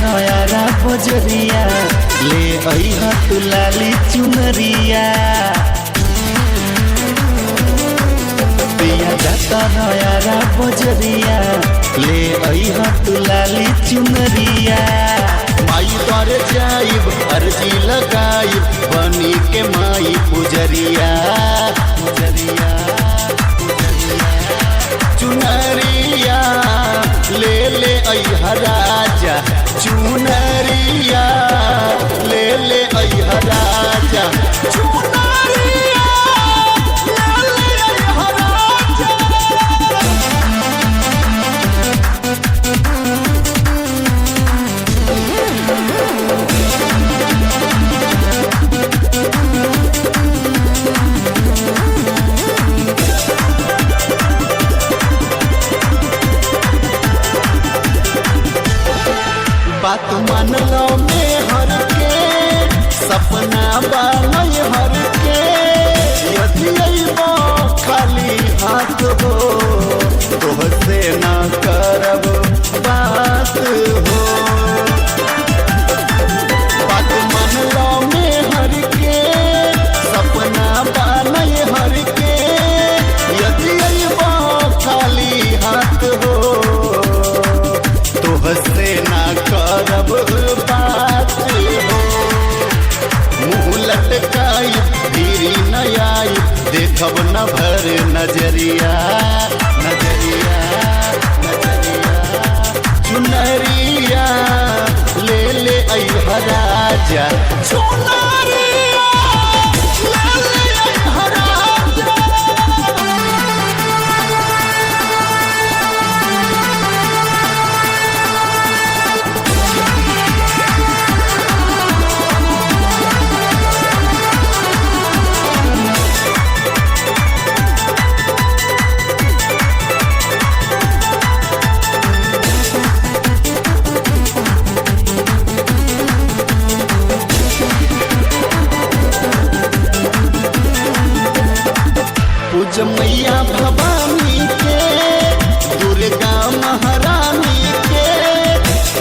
नयारा बजरिया ले अइहा तू लाली चुनरिया पिया जाता नयारा बजरिया ले अइहा तू लाली चुनरिया माई द्वारे जाइब अर्जी लगाइब बनी के माई पुजरिया पुजरिया चुनरिया ले ले अइहा राजा चुनरिया ले ले अइहा राजा चुनरिया ले ले अइहा राजा। बात मान लो में हर के सपना बानय हर के यदि अइबो खाली हाथ हो तोहसे ना करब बात हो बात मान लो में हर के सपना बानय हर के यदि अइबो खाली हाथ हो तोहसे ना करब बात हो मुँह लटकाई धीरी न आई देखब न भर नजरिया नजरिया नजरिया चुनरिया ले ले अइहा राजा चुनरिया ले ले अइहा राजा। पूज मैया भवानी के दुर्गा महारानी के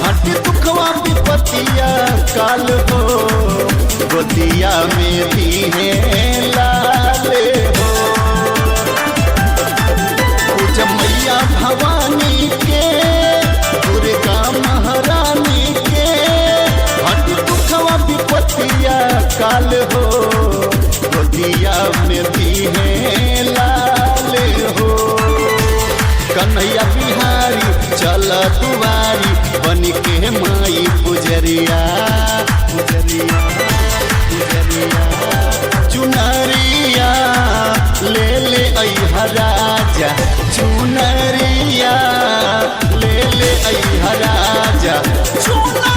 हट दुखवा विपतिया काल हो गोदिया में भी है लाल हो पूज मैया भवानी के दुर्गा महारानी के हट दुखवा विपतिया काल हो गोदिया में भी है लाल हो कन्हैया बिहारी चल दुआरी बन के माई पुजरिया पुजरिया पुजरिया चुनरिया ले ले अइहा राजा चुनरिया ले ले अइहा राजा चुनरिया।